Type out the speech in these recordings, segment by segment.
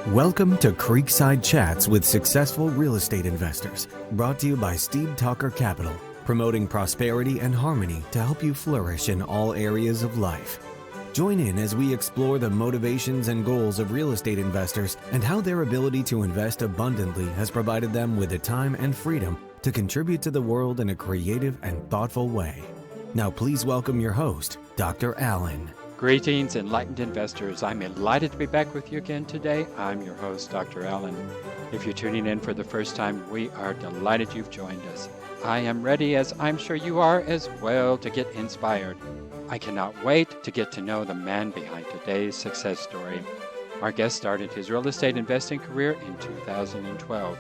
Welcome to Creekside Chats with Successful Real Estate Investors, brought to you by Steve Talker Capital, promoting prosperity and harmony to help you flourish in all areas of life. Join in as we explore the motivations and goals of real estate investors and how their ability to invest abundantly has provided them with the time and freedom to contribute to the world in a creative and thoughtful way. Now please welcome your host, Dr. Allen. Greetings, enlightened investors. I'm delighted to be back with you again today. I'm your host, Dr. Allen. If you're tuning in for the first time, we are delighted you've joined us. I am ready, as I'm sure you are as well, to get inspired. I cannot wait to get to know the man behind today's success story. Our guest started his real estate investing career in 2012.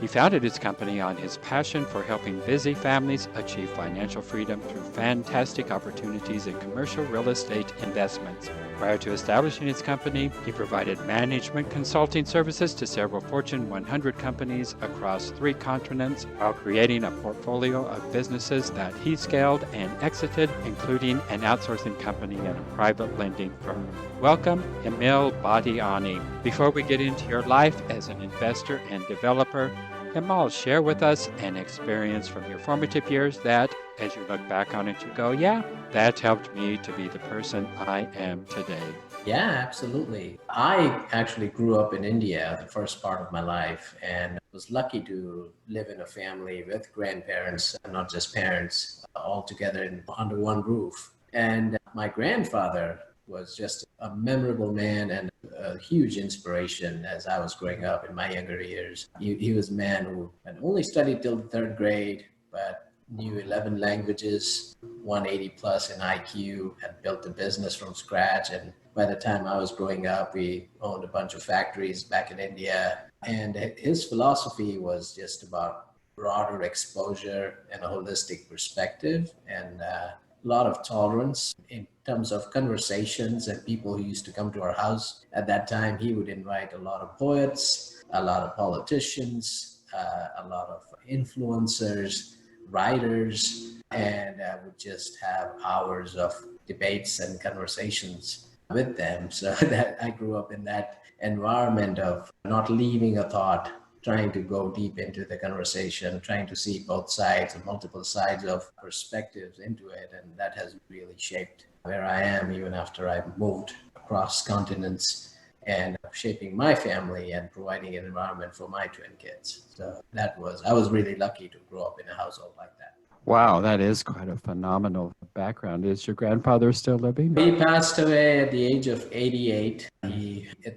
He founded his company on his passion for helping busy families achieve financial freedom through fantastic opportunities in commercial real estate investments. Prior to establishing his company, he provided management consulting services to several Fortune 100 companies across 3 continents while creating a portfolio of businesses that he scaled and exited, including an outsourcing company and a private lending firm. Welcome, Hemal Badiani. Before we get into your life as an investor and developer, Hemal, share with us an experience from your formative years that, as you look back on it, you go, yeah, that helped me to be the person I am today. Yeah, absolutely. I actually grew up in India the first part of my life and was lucky to live in a family with grandparents, not just parents, all together under one roof. And my grandfather was just a memorable man and a huge inspiration as I was growing up in my younger years. He was a man who had only studied till the 3rd grade, but knew 11 languages, 180 plus in IQ, had built a business from scratch. And by the time I was growing up, we owned a bunch of factories back in India. And his philosophy was just about broader exposure and a holistic perspective, and a lot of tolerance in terms of conversations and people who used to come to our house. At that time, he would invite a lot of poets, a lot of politicians, a lot of influencers, writers, and would just have hours of debates and conversations with them. So that I grew up in that environment of not leaving a thought, trying to go deep into the conversation, trying to see both sides and multiple sides of perspectives into it. And that has really shaped where I am even after I moved across continents and shaping my family and providing an environment for my twin kids. So I was really lucky to grow up in a household like that. Wow, that is quite a phenomenal background. Is your grandfather still living? He passed away at the age of 88.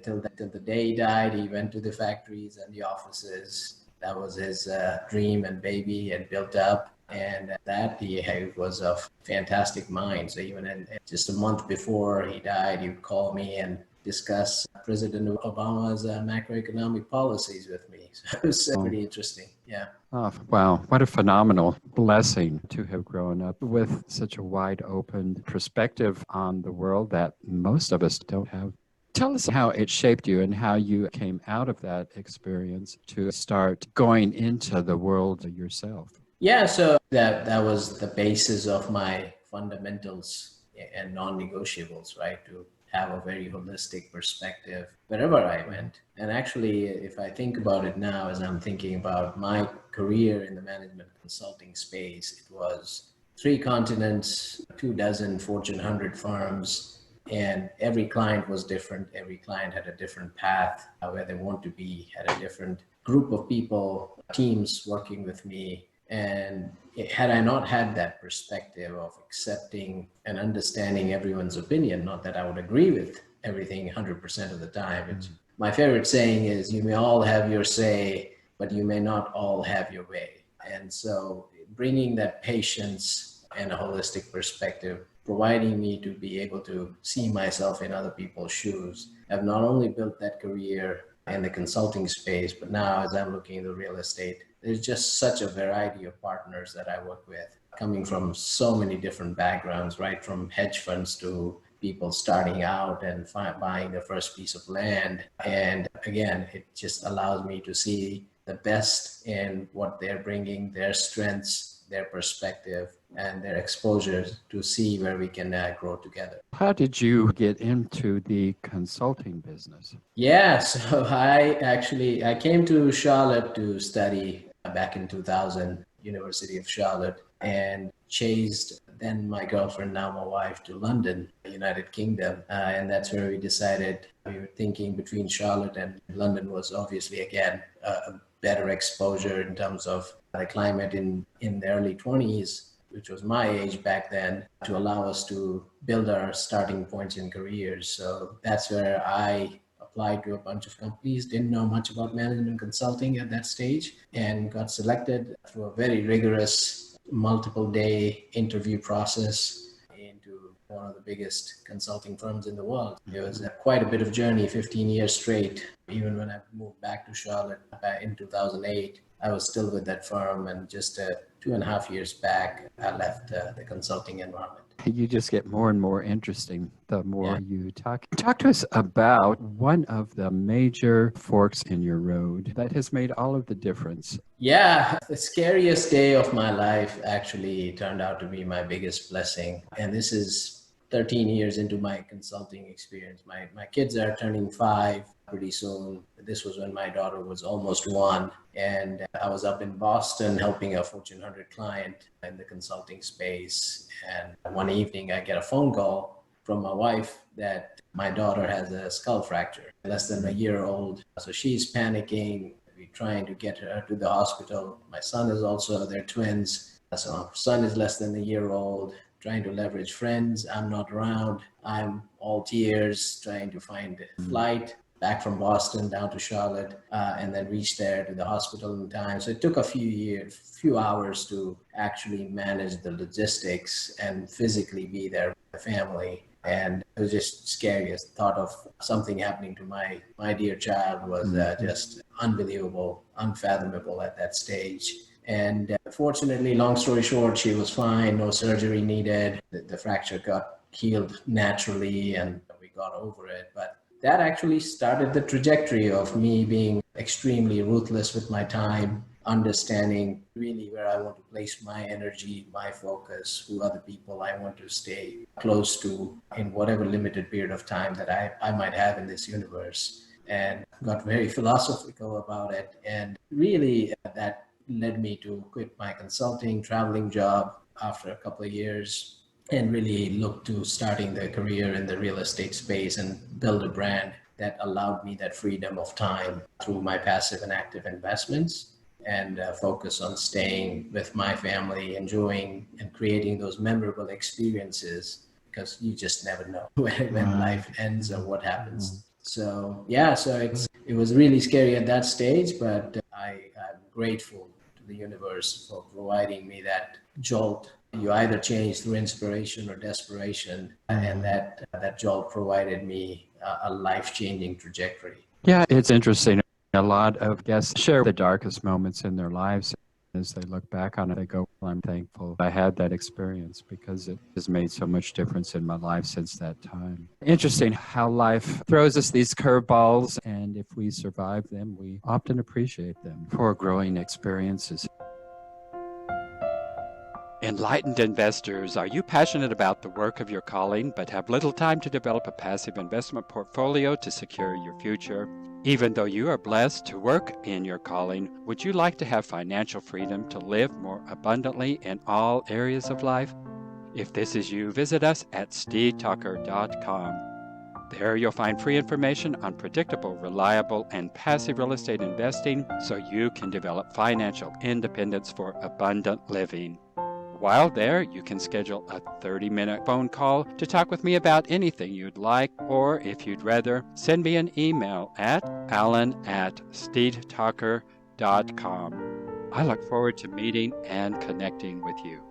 Till the day he died, he went to the factories and the offices. That was his dream and baby and built up. And that he was a fantastic mind. So even just a month before he died, he would call me and discuss President Obama's macroeconomic policies with me. So it was pretty interesting. Yeah. Oh, wow. What a phenomenal blessing to have grown up with such a wide open perspective on the world that most of us don't have. Tell us how it shaped you and how you came out of that experience to start going into the world yourself. Yeah, so that was the basis of my fundamentals and non-negotiables, right? To have a very holistic perspective wherever I went. And actually, if I think about it now, as I'm thinking about my career in the management consulting space, it was 3 continents, 24 Fortune 100 firms, and every client was different. Every client had a different path where they want to be, had a different group of people, teams working with me. And had I not had that perspective of accepting and understanding everyone's opinion, not that I would agree with everything 100% of the time. My favorite saying is, you may all have your say, but you may not all have your way. And so bringing that patience and a holistic perspective, providing me to be able to see myself in other people's shoes, have not only built that career in the consulting space, but now as I'm looking into real estate, there's just such a variety of partners that I work with, coming from so many different backgrounds, right from hedge funds to people starting out and buying their first piece of land. And again, it just allows me to see the best in what they're bringing, their strengths, their perspective, and their exposure to see where we can grow together. How did you get into the consulting business? Yeah, so I came to Charlotte to study back in 2000, University of Charlotte, and chased then my girlfriend, now my wife, to London, United Kingdom. And that's where we decided we were thinking between Charlotte and London was obviously, again, a better exposure in terms of the climate in the early 20s, which was my age back then, to allow us to build our starting points in careers. So that's where I applied to a bunch of companies, didn't know much about management consulting at that stage, and got selected through a very rigorous multiple day interview process into one of the biggest consulting firms in the world. It was quite a bit of journey, 15 years straight. Even when I moved back to Charlotte in 2008, I was still with that firm, and just 2.5 years back, I left the consulting environment. You just get more and more interesting the more you talk. Talk to us about one of the major forks in your road that has made all of the difference. Yeah, the scariest day of my life actually turned out to be my biggest blessing. And this is 13 years into my consulting experience. My kids are turning 5 pretty soon. This was when my daughter was almost 1. And I was up in Boston helping a Fortune 100 client in the consulting space. And one evening I get a phone call from my wife that my daughter has a skull fracture, less than a year old. So she's panicking. We're trying to get her to the hospital. My son is also, they're twins. So our son is less than a year old, trying to leverage friends. I'm not around. I'm all tears, trying to find a flight back from Boston down to Charlotte, and then reach there to the hospital in time. So it took a few hours to actually manage the logistics and physically be there with the family. And it was just scary. The thought of something happening to my dear child was just unbelievable, unfathomable at that stage. And fortunately, long story short, she was fine, no surgery needed. The fracture got healed naturally and we got over it. But that actually started the trajectory of me being extremely ruthless with my time, understanding really where I want to place my energy, my focus, who are the people I want to stay close to in whatever limited period of time that I might have in this universe, and got very philosophical about it. And really that led me to quit my consulting, traveling job after a couple of years and really look to starting the career in the real estate space and build a brand that allowed me that freedom of time through my passive and active investments, and focus on staying with my family, enjoying and creating those memorable experiences, because you just never know when life ends or what happens. So it was really scary at that stage, but I'm grateful to the universe for providing me that jolt. You either change through inspiration or desperation, and that jolt provided me a life-changing trajectory. Yeah, it's interesting. A lot of guests share the darkest moments in their lives. As they look back on it, they go, well, I'm thankful I had that experience because it has made so much difference in my life since that time. Interesting how life throws us these curveballs, and if we survive them, we often appreciate them for growing experiences. Enlightened investors, are you passionate about the work of your calling but have little time to develop a passive investment portfolio to secure your future? Even though you are blessed to work in your calling, would you like to have financial freedom to live more abundantly in all areas of life? If this is you, visit us at steedtalker.com. There you'll find free information on predictable, reliable, and passive real estate investing so you can develop financial independence for abundant living. While there, you can schedule a 30-minute phone call to talk with me about anything you'd like, or if you'd rather, send me an email at alan@steedtalker.com. I look forward to meeting and connecting with you.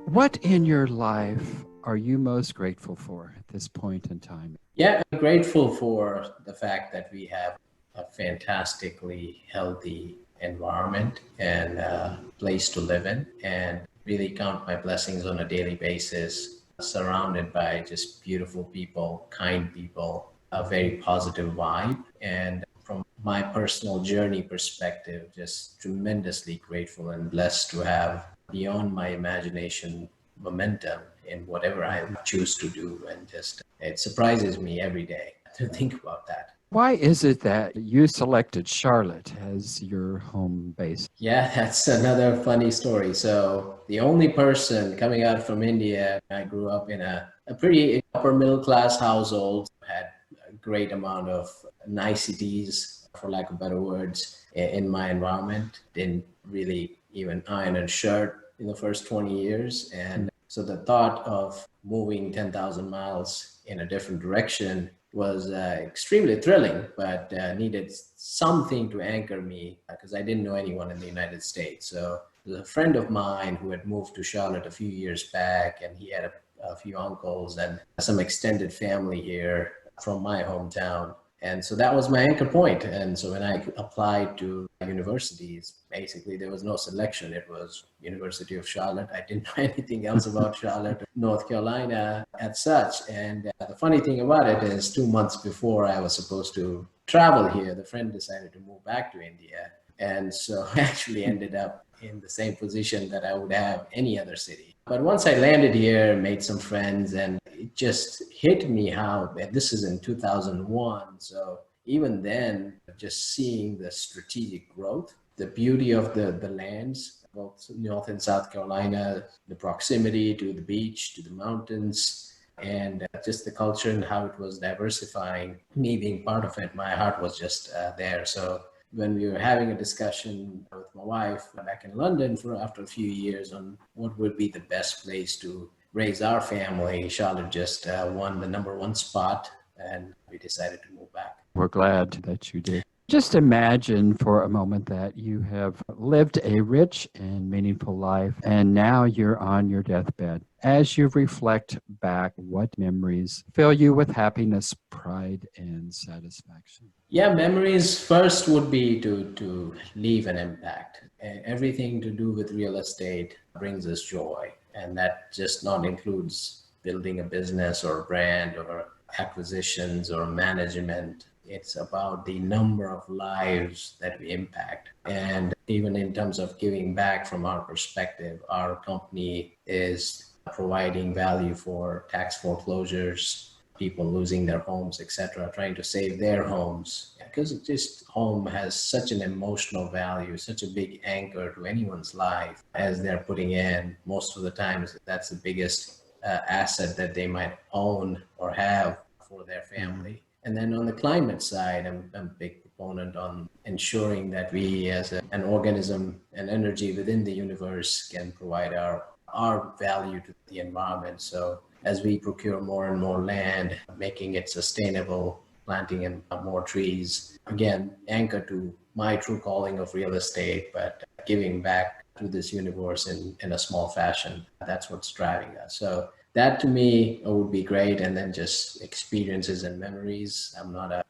What in your life are you most grateful for at this point in time? Yeah, I'm grateful for the fact that we have a fantastically healthy environment and a place to live in, and really count my blessings on a daily basis, surrounded by just beautiful people, kind people, a very positive vibe, and from my personal journey perspective, just tremendously grateful and blessed to have beyond my imagination momentum in whatever I choose to do. And just, it surprises me every day to think about that. Why is it that you selected Charlotte as your home base? Yeah, that's another funny story. So the only person coming out from India, I grew up in a pretty upper middle class household, had a great amount of niceties, for lack of better words, in my environment. Didn't really even iron a shirt in the first 20 years. And so the thought of moving 10,000 miles in a different direction was extremely thrilling, but needed something to anchor me because I didn't know anyone in the United States. So there's a friend of mine who had moved to Charlotte a few years back, and he had a few uncles and some extended family here from my hometown. And so that was my anchor point. And so when I applied to universities, basically there was no selection. It was University of Charlotte. I didn't know anything else about Charlotte, North Carolina as such. And the funny thing about it is 2 months before I was supposed to travel here, the friend decided to move back to India. And so I actually ended up in the same position that I would have any other city. But once I landed here, made some friends, and it just hit me how this is in 2001. So even then, just seeing the strategic growth, the beauty of the lands, both North and South Carolina, the proximity to the beach, to the mountains, and just the culture and how it was diversifying, me being part of it, my heart was just there. So when we were having a discussion with my wife back in London after a few years on what would be the best place to raise our family, Charlotte just won the number one spot, and we decided to move back. We're glad that you did. Just imagine for a moment that you have lived a rich and meaningful life, and now you're on your deathbed. As you reflect back, what memories fill you with happiness, pride, and satisfaction? Yeah, memories first would be to leave an impact. Everything to do with real estate brings us joy, and that just not includes building a business or a brand or acquisitions or management. It's about the number of lives that we impact. And even in terms of giving back from our perspective, our company is providing value for tax foreclosures, people losing their homes, etc., trying to save their homes. Because just home has such an emotional value, such a big anchor to anyone's life as they're putting in. Most of the times, that's the biggest asset that they might own or have for their family. And then on the climate side, I'm a big proponent on ensuring that we as an organism and energy within the universe can provide our value to the environment. So as we procure more and more land, making it sustainable, planting in more trees, again, anchor to my true calling of real estate, but giving back to this universe in a small fashion. That's what's driving us. So that to me would be great. And then just experiences and memories. I'm not a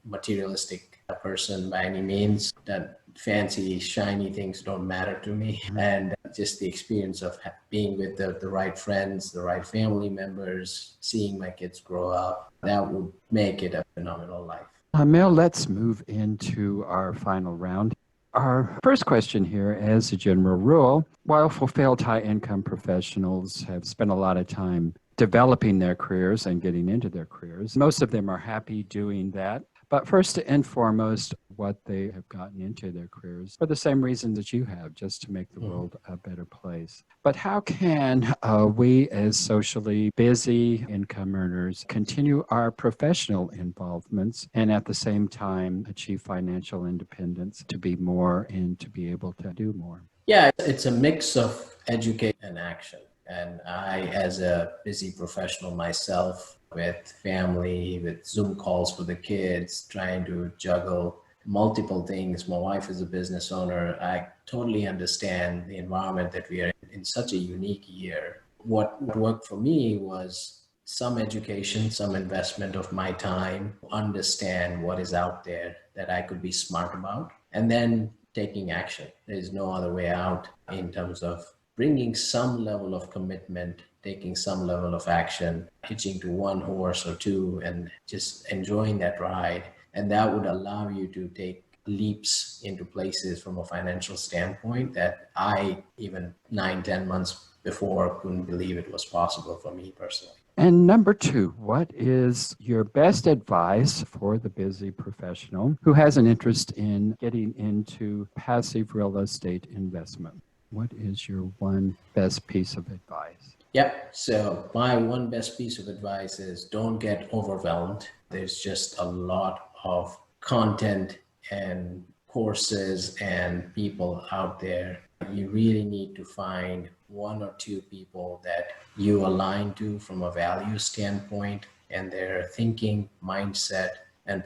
materialistic person by any means. That fancy, shiny things don't matter to me. And just the experience of being with the right friends, the right family members, seeing my kids grow up, that would make it a phenomenal life. Mel, let's move into our final round. Our first question here, as a general rule, while fulfilled high-income professionals have spent a lot of time developing their careers and getting into their careers, most of them are happy doing that. But first and foremost, what they have gotten into their careers for the same reason that you have, just to make the world a better place. But how can we as socially busy income earners continue our professional involvements and at the same time achieve financial independence to be more and to be able to do more? Yeah, it's a mix of education and action. And I, as a busy professional myself, with family, with Zoom calls for the kids, trying to juggle multiple things. My wife is a business owner. I totally understand the environment that we are in such a unique year. What worked for me was some education, some investment of my time, understand what is out there that I could be smart about, and then taking action. There's no other way out in terms of bringing some level of commitment, taking some level of action, hitching to one horse or two, and just enjoying that ride. And that would allow you to take leaps into places from a financial standpoint that I, even 9-10 months before, couldn't believe it was possible for me personally. And number two, what is your best advice for the busy professional who has an interest in getting into passive real estate investment? What is your one best piece of advice? Yep. So my one best piece of advice is don't get overwhelmed. There's just a lot of content and courses and people out there. You really need to find one or two people that you align to from a value standpoint and their thinking, mindset, and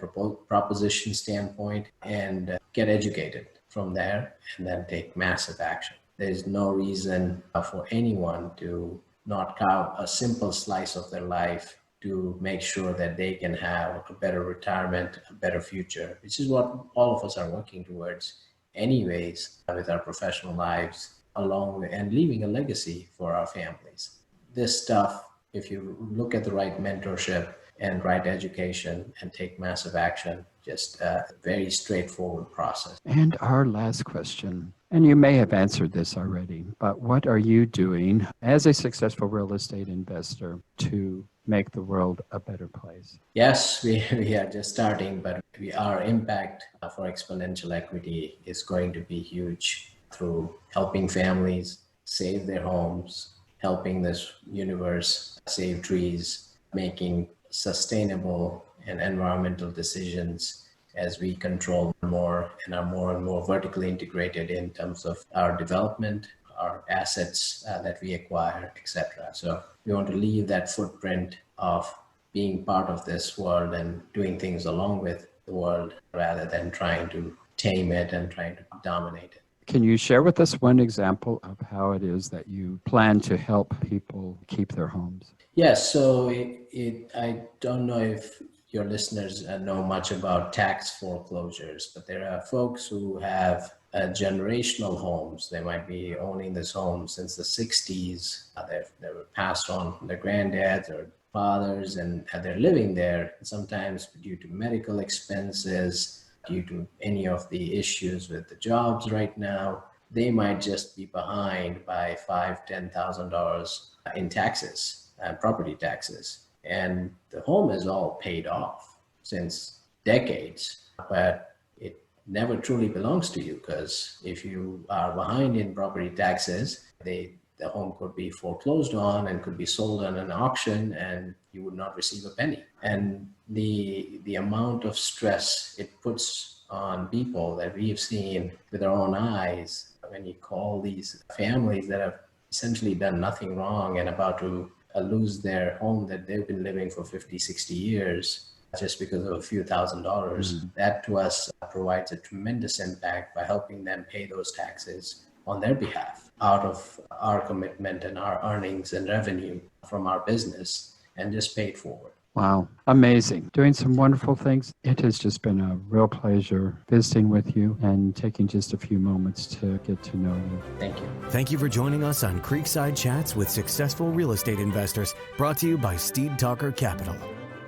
proposition standpoint, and get educated from there, and then take massive action. There's no reason for anyone to not carve a simple slice of their life to make sure that they can have a better retirement, a better future, which is what all of us are working towards anyways with our professional lives, along and leaving a legacy for our families. This stuff, if you look at the right mentorship and right education and take massive action, just a very straightforward process. And our last question, and you may have answered this already, but what are you doing as a successful real estate investor to make the world a better place? Yes, we are just starting, but our impact for Exponential Equity is going to be huge through helping families save their homes, helping this universe save trees, making sustainable and environmental decisions as we control more and are more and more vertically integrated in terms of our development, our assets that we acquire, etc. So we want to leave that footprint of being part of this world and doing things along with the world rather than trying to tame it and trying to dominate it. Can you share with us one example of how it is that you plan to help people keep their homes? Yes, so I don't know if your listeners know much about tax foreclosures, but there are folks who have generational homes. They might be owning this home since the 60s. They were passed on from their granddads or fathers, and they're living there. Sometimes due to medical expenses, due to any of the issues with the jobs right now, they might just be behind by $5,000-$10,000 in taxes, property taxes. And the home is all paid off since decades, but it never truly belongs to you, because if you are behind in property taxes, the home could be foreclosed on and could be sold on an auction and you would not receive a penny. And the amount of stress it puts on people that we have seen with our own eyes when you call these families that have essentially done nothing wrong and about to lose their home that they've been living for 50, 60 years just because of a few $1,000s. That to us provides a tremendous impact by helping them pay those taxes on their behalf out of our commitment and our earnings and revenue from our business, and just pay it forward. Wow, amazing. Doing some wonderful things. It has just been a real pleasure visiting with you and taking just a few moments to get to know you. Thank you. Thank you for joining us on Creekside Chats with Successful Real Estate Investors, brought to you by Steed Talker Capital.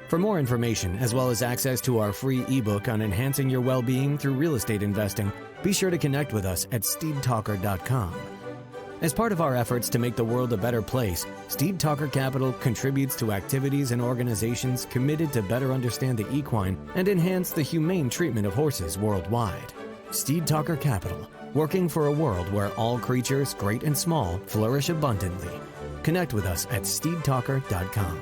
For more information, as well as access to our free ebook on enhancing your well-being through real estate investing, be sure to connect with us at steedtalker.com. As part of our efforts to make the world a better place, Steed Talker Capital contributes to activities and organizations committed to better understand the equine and enhance the humane treatment of horses worldwide. Steed Talker Capital, working for a world where all creatures, great and small, flourish abundantly. Connect with us at steedtalker.com.